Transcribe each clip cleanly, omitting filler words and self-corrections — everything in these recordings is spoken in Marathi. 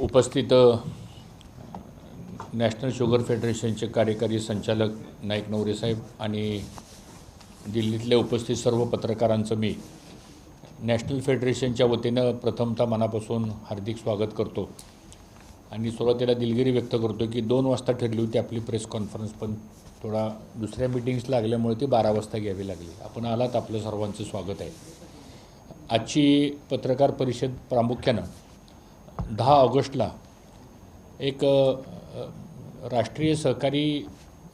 उपस्थित नॅशनल शुगर फेडरेशनचे कार्यकारी संचालक नाईक नवरे साहेब आणि दिल्लीतले उपस्थित सर्व पत्रकारांचं मी नॅशनल फेडरेशनच्या वतीनं प्रथमतः मनापासून हार्दिक स्वागत करतो आणि सुरुवातीला दिलगिरी व्यक्त करतो की 2 वाजता ठरली होती आपली प्रेस कॉन्फरन्स, पण थोडा दुसऱ्या मीटिंग्स लागल्यामुळे ती 12 वाजता घ्यावी लागली. आपण आलात, आपलं सर्वांचं स्वागत आहे. आजची पत्रकार परिषद प्रामुख्यानं 10 ऑगस्टला एक राष्ट्रीय सहकारी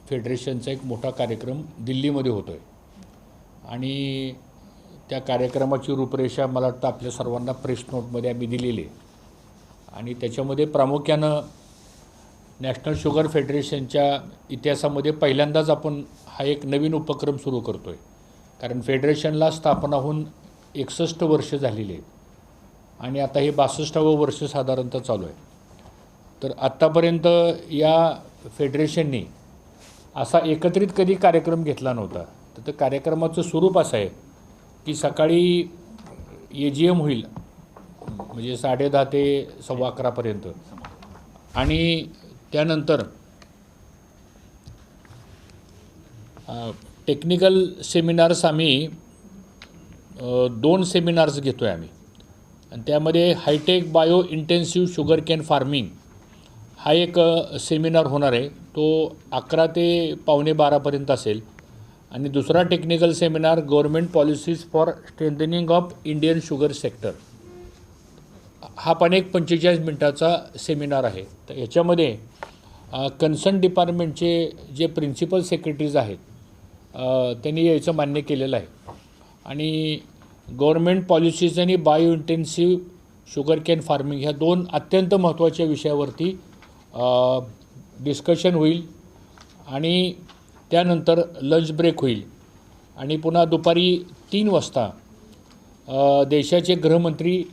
फेडरेशनचा एक मोठा कार्यक्रम दिल्लीमध्ये होतो आहे आणि त्या कार्यक्रमाची रूपरेषा मला वाटतं आपल्या सर्वांना प्रेस नोटमध्ये आम्ही दिलेली आहे आणि त्याच्यामध्ये प्रामुख्यानं नॅशनल शुगर फेडरेशनच्या इतिहासामध्ये पहिल्यांदाच आपण हा एक नवीन उपक्रम सुरू करतो आहे. कारण फेडरेशनला स्थापना होऊन 61 वर्ष झालेली आहेत आणि आता हे 62वं वर्ष साधारणतः चालू आहे. तर आत्तापर्यंत या फेडरेशनने असा एकत्रित कधी कार्यक्रम घेतला नव्हता. तर कार्यक्रमाचं स्वरूप असं आहे की सकाळी AGM होईल, म्हणजे 10:30 ते 11:15 आणि त्यानंतर टेक्निकल सेमिनार्स आम्ही 2 सेमिनार्स घेतो आहे आम्ही आणि त्यामध्ये hi tech bio intensive sugar cane farming हा एक सेमिनार होणार आहे. तो 11 ते 11:45 असेल आणि दुसरा technical seminar government policies for strengthening of Indian sugar sector, हा पण एक 45 मिनिटाचा सेमिनार आहे. तर याच्यामध्ये कन्सर्न डिपार्टमेंटचे जे प्रिन्सिपल सेक्रेटरीज आहेत त्यांनी याचं मान्य केलेलं आहे आणि गव्हर्नमेंट पॉलिसीज आणि bio intensive sugar cane farming ह्या 2 अत्यंत महत्त्वाच्या विषयावरती डिस्कशन होईल आणि त्यानंतर लंच ब्रेक होईल आणि पुन्हा दुपारी 3 वाजता देशाचे गृहमंत्री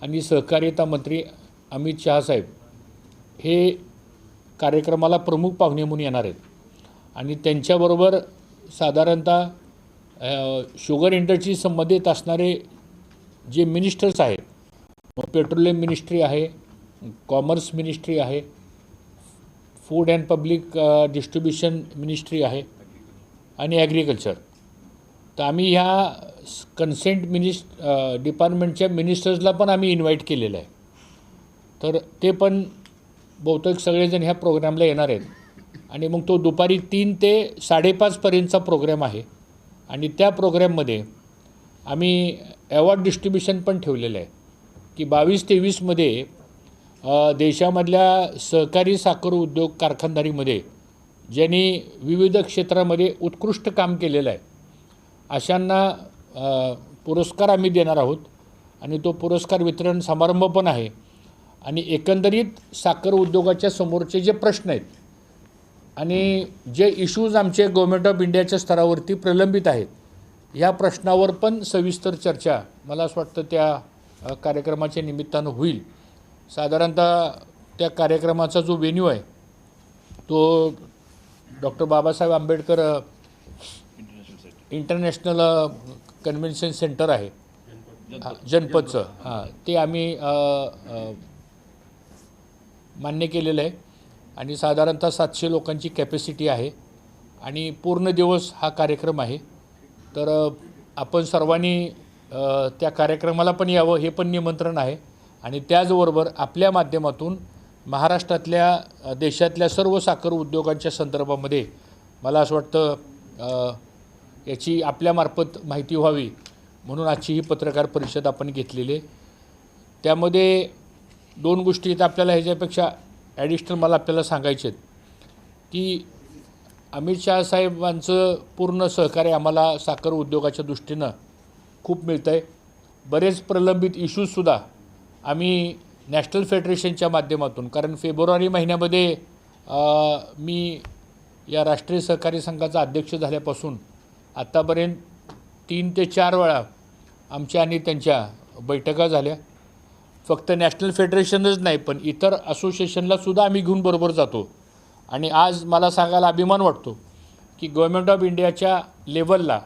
आणि सहकारिता मंत्री अमित शहा साहेब हे कार्यक्रमाला प्रमुख पाहुणे म्हणून येणार आहेत आणि त्यांच्याबरोबर साधारणतः शुगर इंडस्ट्री संबंधित असणारे जे मिनिस्टर्स आहेत, पेट्रोलियम मिनिस्ट्री आहे, कॉमर्स मिनिस्ट्री आहे, food and public distribution ministry आहे आणि ॲग्रिकल्चर. तर आम्ही ह्या डिपार्टमेंटच्या मिनिस्टर्सला पण आम्ही इन्व्हाइट केलेलं आहे. तर ते पण बहुतेक सगळेजण ह्या प्रोग्रामला येणार आहेत आणि मग तो दुपारी 3 ते 5:30 पर्यंतचा प्रोग्राम आहे आणि त्या प्रोग्रॅममध्ये आम्ही अवॉर्ड डिस्ट्रीब्युशन पण ठेवलेलं आहे की 22-23मध्ये देशामधल्या सहकारी साखर उद्योग कारखानदारीमध्ये ज्यांनी विविध क्षेत्रामध्ये उत्कृष्ट काम केलेलं आहे अशांना पुरस्कार आम्ही देणार आहोत आणि तो पुरस्कार वितरण समारंभ पण आहे आणि एकंदरीत साखर उद्योगाच्या समोरचे जे प्रश्न आहेत आणि जे इश्यूज आमचे गव्हर्नमेंट ऑफ इंडियाच्या स्तरावरती प्रलंबित आहेत ह्या प्रश्नावर पण सविस्तर चर्चा मला असं वाटतं त्या कार्यक्रमाच्या निमित्तानं होईल. साधारणतः त्या कार्यक्रमाचा जो व्हेन्यू आहे तो doctor Babasaheb Ambedkar international convention centre आहे जनपदचं, ते आम्ही मान्य केलेलं आहे आणि साधारणतः 700 लोकांची कॅपॅसिटी आहे आणि पूर्ण दिवस हा कार्यक्रम आहे. तर आपण सर्वांनी त्या कार्यक्रमाला पण यावं हे पण निमंत्रण आहे आणि त्याचबरोबर आपल्या माध्यमातून महाराष्ट्रातल्या देशातल्या सर्व साखर उद्योगांच्या संदर्भामध्ये मला असं वाटतं याची आपल्यामार्फत माहिती व्हावी म्हणून आजची ही पत्रकार परिषद आपण घेतलेली आहे. त्यामध्ये 2 गोष्टी आहेत आपल्याला ह्याच्यापेक्षा ॲडिशनल मला आपल्याला सांगायचे आहेत की अमित शहा साहेबांचं पूर्ण सहकार्य आम्हाला साखर उद्योगाच्या दृष्टीनं खूप मिळतं आहे. बरेच प्रलंबित इश्यूजसुद्धा आम्ही नॅशनल फेडरेशनच्या माध्यमातून, कारण फेब्रुवारी महिन्यामध्ये मी या राष्ट्रीय सहकारी संघाचा अध्यक्ष झाल्यापासून आत्तापर्यंत 3 ते 4 वेळा आमच्या आणि त्यांच्या बैठका झाल्या. फक्त नॅशनल फेडरेशनच नाही पण इतर असोसिएशनलासुद्धा आम्ही घेऊन बरोबर जातो आणि आज मला सांगायला अभिमान वाटतो की गव्हर्नमेंट ऑफ इंडियाच्या लेवलला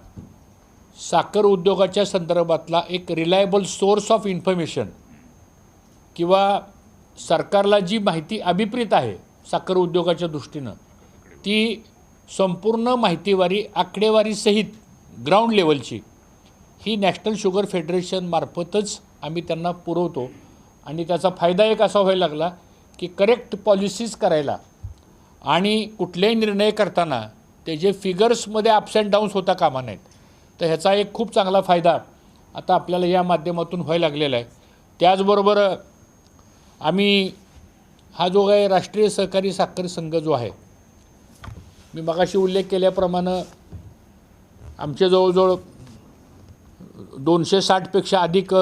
साखर उद्योगाच्या संदर्भातला एक रिलायबल सोर्स ऑफ इन्फॉर्मेशन किंवा सरकारला जी माहिती अभिप्रेत आहे साखर उद्योगाच्या दृष्टीनं, ती संपूर्ण माहितीवारी आकडेवारीसहित ग्राउंड लेवलची ही नॅशनल शुगर फेडरेशनमार्फतच आम्ही त्यांना पुरवतो. आणि त्याचा फायदा एक असा व्हायला लागला की करेक्ट पॉलिसीज करायला आणि कुठलेही निर्णय करताना त्याचे फिगर्समध्ये अप्स अँड डाऊन्स होता कामा नाहीत. तर ह्याचा एक खूप चांगला फायदा आता आपल्याला या माध्यमातून व्हायला लागलेला आहे. त्याचबरोबर आम्ही हा जो काही राष्ट्रीय सहकारी साखर संघ जो आहे, मी मगाशी उल्लेख केल्याप्रमाणे आमचे जवळजवळ 260पेक्षा अधिक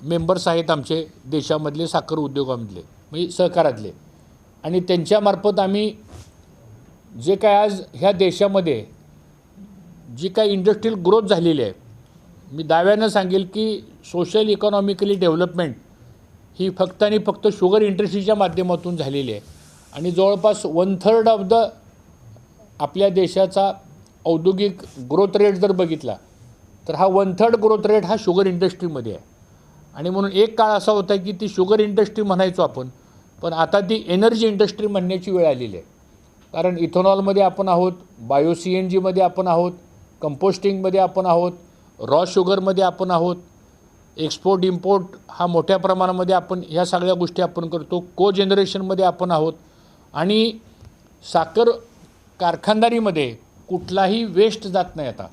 मेंबर्स आहेत आमचे देशामधले साखर उद्योगामधले, म्हणजे सहकारातले. आणि त्यांच्यामार्फत आम्ही जे काय आज ह्या देशामध्ये जी काय इंडस्ट्रियल ग्रोथ झालेली आहे, मी दाव्यानं सांगेल की सोशल इकॉनॉमिकली डेव्हलपमेंट ही फक्त आणि फक्त शुगर इंडस्ट्रीच्या माध्यमातून झालेली आहे. आणि जवळपास 1/3 ऑफ द आपल्या देशाचा औद्योगिक ग्रोथ रेट जर बघितला तर हा 1/3 ग्रोथ रेट हा शुगर इंडस्ट्रीमध्ये आहे. आणि म्हणून एक काळ असा होता की ती शुगर इंडस्ट्री म्हणायचो आपण, पण आता ती एनर्जी इंडस्ट्री म्हणण्याची वेळ आलेली आहे. कारण इथेनॉलमध्ये आपण आहोत, बायो CNGमध्ये आपण आहोत, कंपोस्टिंगमध्ये आपण आहोत, रॉ शुगरमध्ये आपण आहोत, एक्सपोर्ट इम्पोर्ट हा मोठ्या प्रमाणामध्ये आपण ह्या सगळ्या गोष्टी आपण करतो, को जनरेशनमध्ये आपण आहोत. आणि साखर कारखानदारीमध्ये कुठलाही वेस्ट जात नाही आता.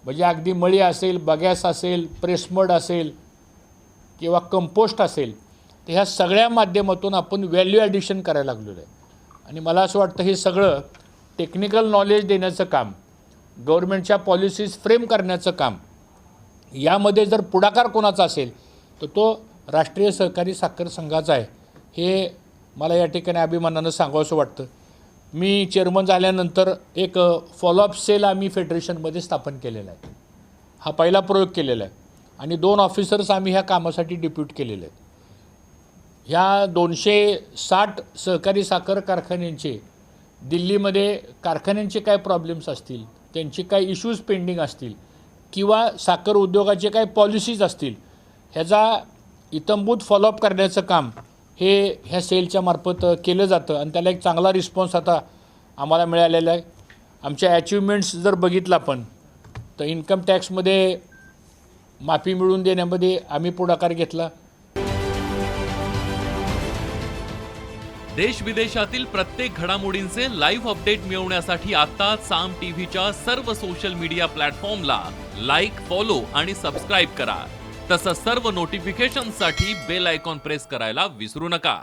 म्हणजे अगदी मळी असेल, बगॅस असेल, प्रेसमड असेल किंवा कंपोस्ट असेल, तर ह्या सगळ्या माध्यमातून आपण व्हॅल्यू ॲडिशन करायला लागलेलो आहे. आणि मला असं वाटतं हे सगळं टेक्निकल नॉलेज देण्याचं काम, गव्हर्नमेंटच्या पॉलिसीज फ्रेम करण्याचं काम, यामध्ये जर पुढाकार कोणाचा असेल तर तो राष्ट्रीय सहकारी साखर संघाचा आहे. हे मला या ठिकाणी अभिमानानं सांगावंसं वाटतं. मी चेअरमन झाल्यानंतर एक फॉलोअप सेल आम्ही फेडरेशनमध्ये स्थापन केलेला आहे. हा पहिला प्रयोग केलेला आहे. आणि 2 ऑफिसर्स आम्ही ह्या कामासाठी डिप्यूट केलेले आहेत. ह्या 260 सहकारी साखर कारखान्यांचे दिल्लीमध्ये कारखान्यांचे काय प्रॉब्लेम्स असतील, त्यांचे काय इश्यूज पेंडिंग असतील किंवा साखर उद्योगाचे काय पॉलिसीज असतील, ह्याचा इत्थंभूत फॉलोअप करण्याचं काम हे ह्या सेलच्या मार्फत केलं जातं. आणि त्याला एक चांगला रिस्पॉन्स आता आम्हाला मिळालेला आहे. आमच्या अचिव्हमेंट्स जर बघितलं आपण तर इन्कम टॅक्समध्ये माफी मिळवून देण्यामध्ये आम्ही पुढाकार घेतला. देश विदेशातील प्रत्येक घडामोडींचे लाईव्ह अपडेट मिळवण्यासाठी आता साम टीव्हीच्या सर्व सोशल मीडिया प्लॅटफॉर्मला लाईक, फॉलो आणि सबस्क्राईब करा. तसंच सर्व नोटिफिकेशनसाठी बेल आयकॉन प्रेस करायला विसरू नका.